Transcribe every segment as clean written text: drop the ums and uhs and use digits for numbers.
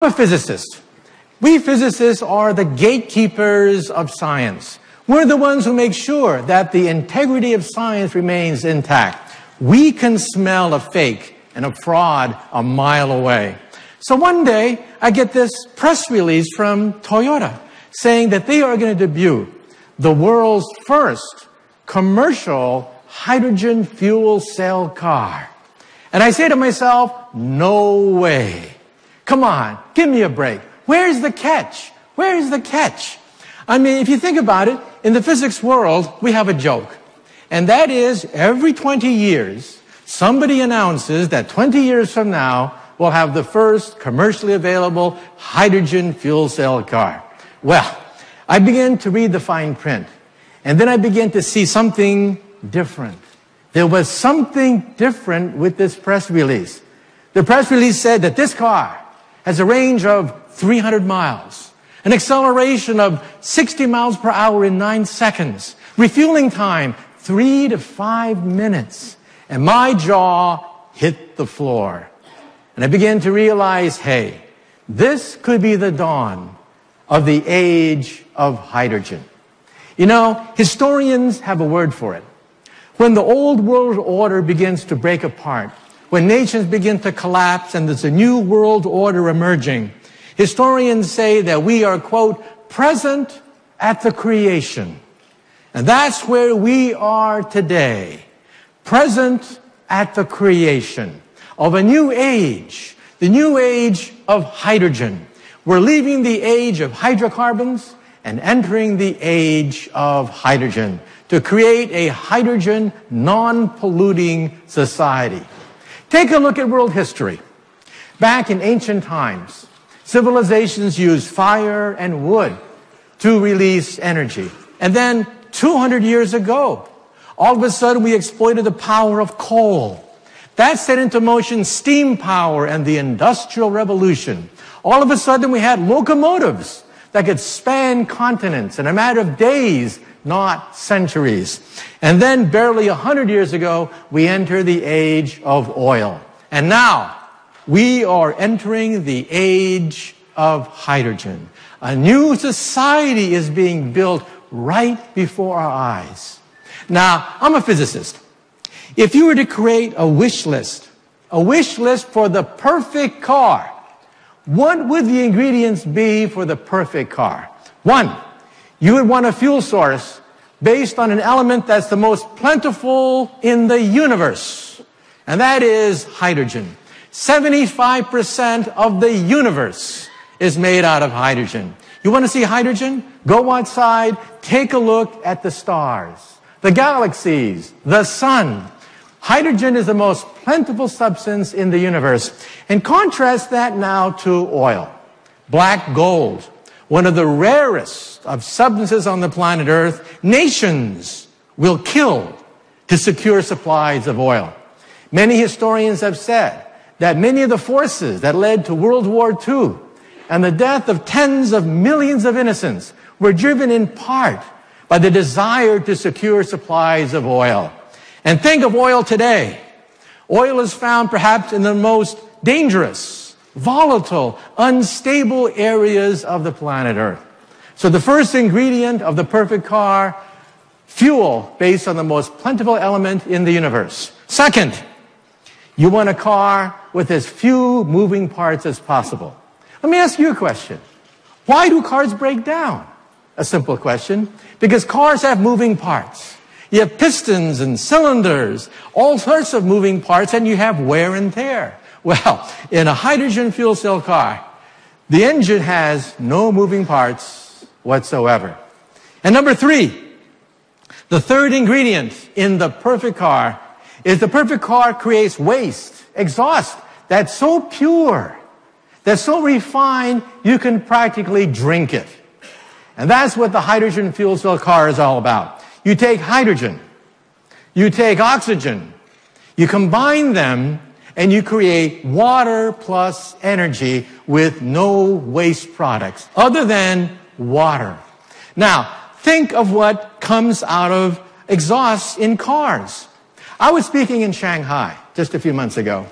I'm a physicist. We physicists are the gatekeepers of science. We're the ones who make sure that the integrity of science remains intact. We can smell a fake and a fraud a mile away. So one day, I get this press release from Toyota saying that they are going to debut the world's first commercial hydrogen fuel cell car. And I say to myself, no way. Come on, give me a break. Where's the catch? Where's the catch? I mean, if you think about it, in the physics world, we have a joke. And that is, every 20 years, somebody announces that 20 years from now, we'll have the first commercially available hydrogen fuel cell car. Well, I began to read the fine print. And then I began to see something different. There was something different with this press release. The press release said that this car has a range of 300 miles, an acceleration of 60 miles per hour in 9 seconds, refueling time 3 to 5 minutes. And my jaw hit the floor. And I began to realize, hey, this could be the dawn of the age of hydrogen. You know, historians have a word for it. When the old world order begins to break apart, when nations begin to collapse and there's a new world order emerging, historians say that we are, quote, present at the creation. And that's where we are today, present at the creation of a new age, the new age of hydrogen. We're leaving the age of hydrocarbons and entering the age of hydrogen to create a hydrogen non-polluting society. Take a look at world history. Back in ancient times, civilizations used fire and wood to release energy. And then 200 years ago, all of a sudden we exploited the power of coal. That set into motion steam power and the Industrial Revolution. All of a sudden we had locomotives that could span continents in a matter of days, not centuries. And then barely 100 years ago, we enter the age of oil. And now, we are entering the age of hydrogen. A new society is being built right before our eyes. Now, I'm a physicist. If you were to create a wish list for the perfect car, what would the ingredients be for the perfect car? 1, you would want a fuel source based on an element that's the most plentiful in the universe, and that is hydrogen. 75% of the universe is made out of hydrogen. You want to see hydrogen? Go outside, take a look at the stars, the galaxies, the sun. Hydrogen is the most plentiful substance in the universe. And contrast that now to oil. Black gold, one of the rarest of substances on the planet Earth. Nations will kill to secure supplies of oil. Many historians have said that many of the forces that led to World War II and the death of tens of millions of innocents were driven in part by the desire to secure supplies of oil. And think of oil today. Oil is found perhaps in the most dangerous, volatile, unstable areas of the planet Earth. So the first ingredient of the perfect car, fuel based on the most plentiful element in the universe. Second, you want a car with as few moving parts as possible. Let me ask you a question. Why do cars break down? A simple question. Because cars have moving parts. You have pistons and cylinders, all sorts of moving parts, and you have wear and tear. Well, in a hydrogen fuel cell car, the engine has no moving parts whatsoever. And number 3, the third ingredient in the perfect car is the perfect car creates waste, exhaust, that's so pure, that's so refined, you can practically drink it. And that's what the hydrogen fuel cell car is all about. You take hydrogen, you take oxygen, you combine them, and you create water plus energy with no waste products other than water. Now, think of what comes out of exhaust in cars. I was speaking in Shanghai just a few months ago,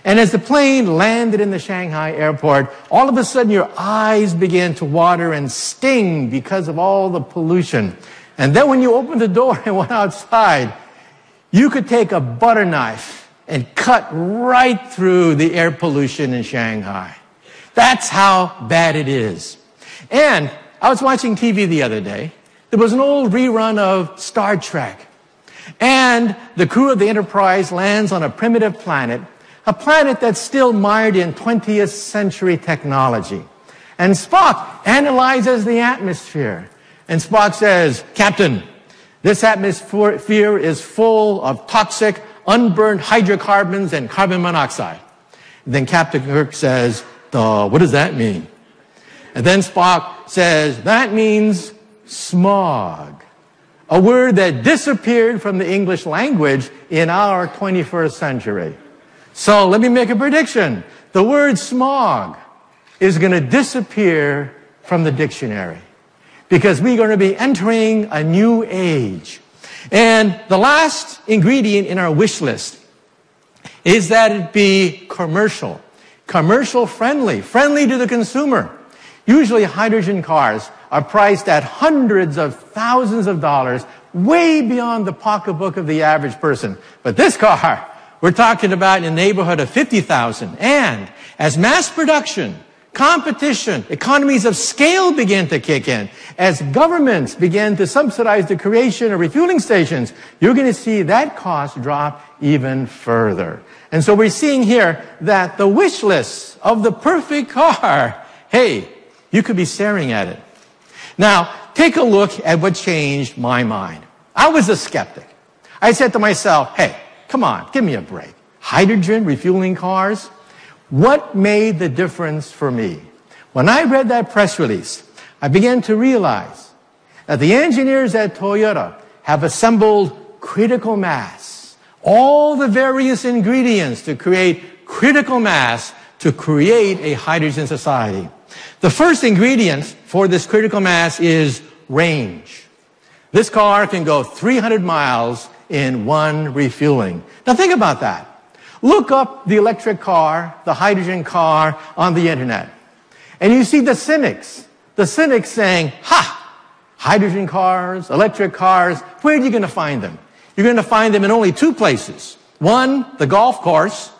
And as the plane landed in the Shanghai airport, all of a sudden your eyes began to water and sting because of all the pollution. And then when you opened the door and went outside, you could take a butter knife and cut right through the air pollution in Shanghai. That's how bad it is. And I was watching TV the other day. There was an old rerun of Star Trek. And the crew of the Enterprise lands on a primitive planet, a planet that's still mired in 20th century technology. And Spock analyzes the atmosphere. And Spock says, "Captain, this atmosphere is full of toxic, unburned hydrocarbons and carbon monoxide." And then Captain Kirk says, "What does that mean?" And then Spock says, "That means smog," a word that disappeared from the English language in our 21st century. So let me make a prediction. The word smog is going to disappear from the dictionary because we're going to be entering a new age. And the last ingredient in our wish list is that it be commercial friendly, friendly to the consumer. Usually hydrogen cars are priced at hundreds of thousands of dollars, way beyond the pocketbook of the average person. But this car, we're talking about in the neighborhood of $50,000. And as mass production, competition, economies of scale begin to kick in, as governments begin to subsidize the creation of refueling stations, you're going to see that cost drop even further. And so we're seeing here that the wish list of the perfect car, hey, you could be staring at it. Now, take a look at what changed my mind. I was a skeptic. I said to myself, hey, come on, give me a break. Hydrogen refueling cars? What made the difference for me? When I read that press release, I began to realize that the engineers at Toyota have assembled critical mass, all the various ingredients to create critical mass to create a hydrogen society. The first ingredient for this critical mass is range. This car can go 300 miles in one refueling. Now think about that. Look up the electric car, the hydrogen car on the internet. And you see the cynics saying, hydrogen cars, electric cars, where are you going to find them? You're going to find them in only two places. One, the golf course,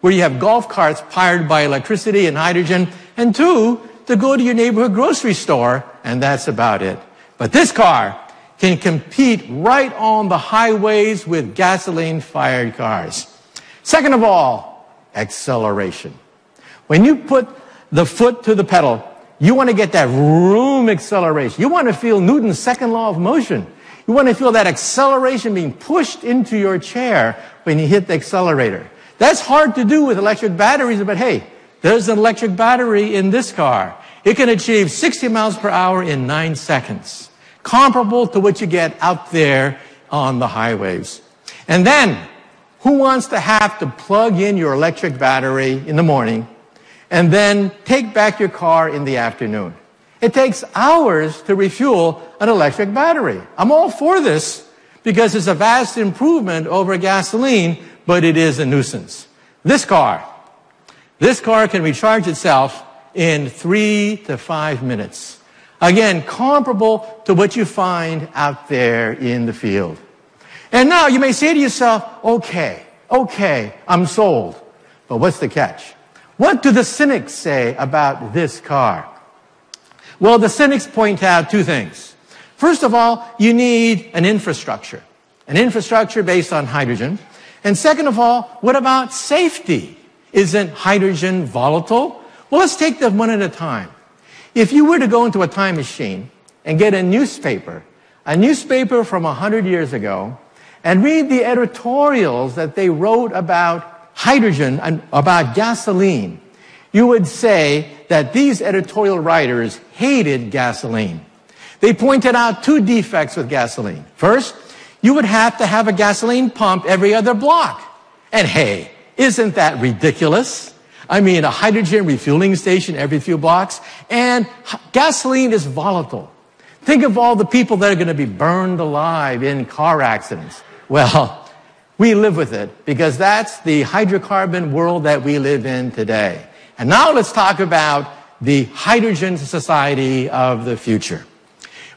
where you have golf carts powered by electricity and hydrogen. And two, to go to your neighborhood grocery store, and that's about it. But this car can compete right on the highways with gasoline-fired cars. Second of all, acceleration. When you put the foot to the pedal, you want to get that room acceleration. You want to feel Newton's second law of motion. You want to feel that acceleration being pushed into your chair when you hit the accelerator. That's hard to do with electric batteries, but hey, there's an electric battery in this car. It can achieve 60 miles per hour in 9 seconds, comparable to what you get out there on the highways. And then, who wants to have to plug in your electric battery in the morning and then take back your car in the afternoon? It takes hours to refuel an electric battery. I'm all for this because it's a vast improvement over gasoline, but it is a nuisance. This car can recharge itself in 3 to 5 minutes. Again, comparable to what you find out there in the field. And now you may say to yourself, okay, I'm sold. But what's the catch? What do the cynics say about this car? Well, the cynics point out two things. First of all, you need an infrastructure based on hydrogen. And second of all, what about safety? Isn't hydrogen volatile? Well, let's take them one at a time. If you were to go into a time machine and get a newspaper from 100 years ago, and read the editorials that they wrote about hydrogen and about gasoline, you would say that these editorial writers hated gasoline. They pointed out two defects with gasoline. First, you would have to have a gasoline pump every other block. And hey, isn't that ridiculous? I mean, a hydrogen refueling station every few blocks, and gasoline is volatile. Think of all the people that are going to be burned alive in car accidents. Well, We live with it because that's the hydrocarbon world that we live in today. And now let's talk about the hydrogen society of the future.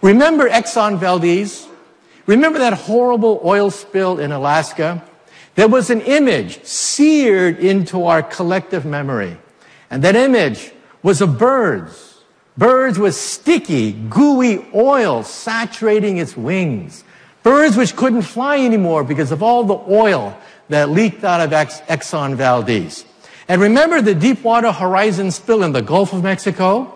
Remember Exxon Valdez? Remember that horrible oil spill in Alaska? There was an image seared into our collective memory. And that image was of birds. Birds with sticky, gooey oil saturating its wings. Birds which couldn't fly anymore because of all the oil that leaked out of Exxon Valdez. And remember the Deepwater Horizon spill in the Gulf of Mexico?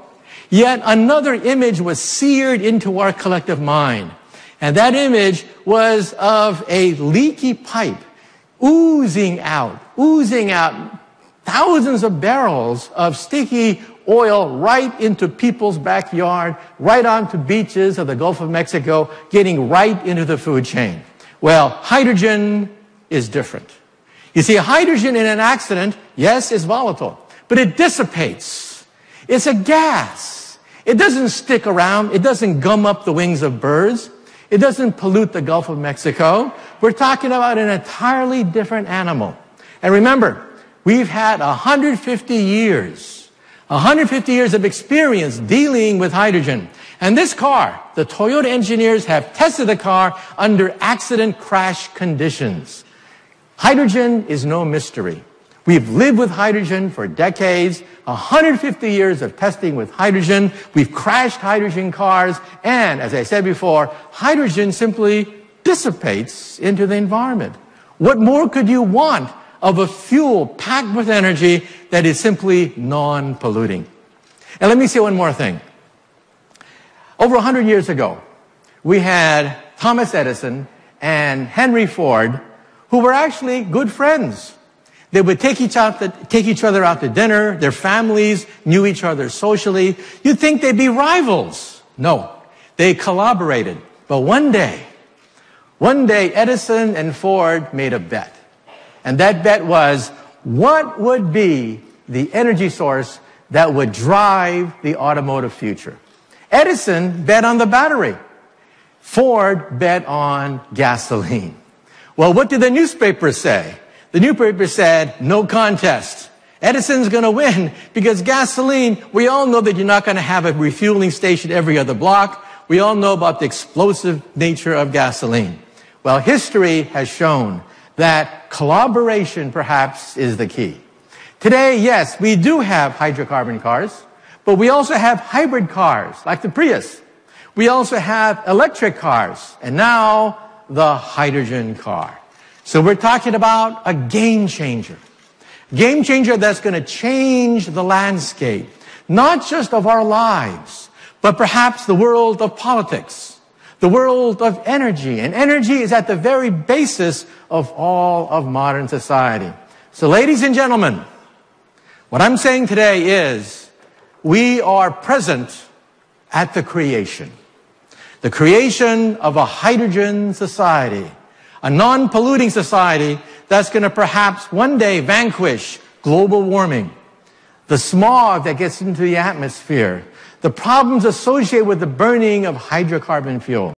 Yet another image was seared into our collective mind. And that image was of a leaky pipe oozing out thousands of barrels of sticky oil right into people's backyard, right onto beaches of the Gulf of Mexico, getting right into the food chain. Well, hydrogen is different. You see, hydrogen in an accident, yes, is volatile, but it dissipates. It's a gas. It doesn't stick around. It doesn't gum up the wings of birds. It doesn't pollute the Gulf of Mexico. We're talking about an entirely different animal. And remember, we've had 150 years of experience dealing with hydrogen. And this car, the Toyota engineers have tested the car under accident crash conditions. Hydrogen is no mystery. We've lived with hydrogen for decades, 150 years of testing with hydrogen. We've crashed hydrogen cars, and as I said before, hydrogen simply dissipates into the environment. What more could you want of a fuel packed with energy that is simply non-polluting? And let me say one more thing. Over 100 years ago, we had Thomas Edison and Henry Ford, who were actually good friends. They would take each other out to dinner. Their families knew each other socially. You'd think they'd be rivals. No, they collaborated. But one day, Edison and Ford made a bet. And that bet was, what would be the energy source that would drive the automotive future? Edison bet on the battery. Ford bet on gasoline. Well, what did the newspapers say? The newspaper said, no contest. Edison's going to win because gasoline, we all know that you're not going to have a refueling station every other block. We all know about the explosive nature of gasoline. Well, history has shown that collaboration perhaps is the key. Today, yes, we do have hydrocarbon cars, but we also have hybrid cars like the Prius. We also have electric cars, and now the hydrogen car. So we're talking about a game changer. Game changer that's going to change the landscape, not just of our lives, but perhaps the world of politics, the world of energy. And energy is at the very basis of all of modern society. So ladies and gentlemen, what I'm saying today is we are present at the creation of a hydrogen society, a non-polluting society that's going to perhaps one day vanquish global warming, the smog that gets into the atmosphere, the problems associated with the burning of hydrocarbon fuel.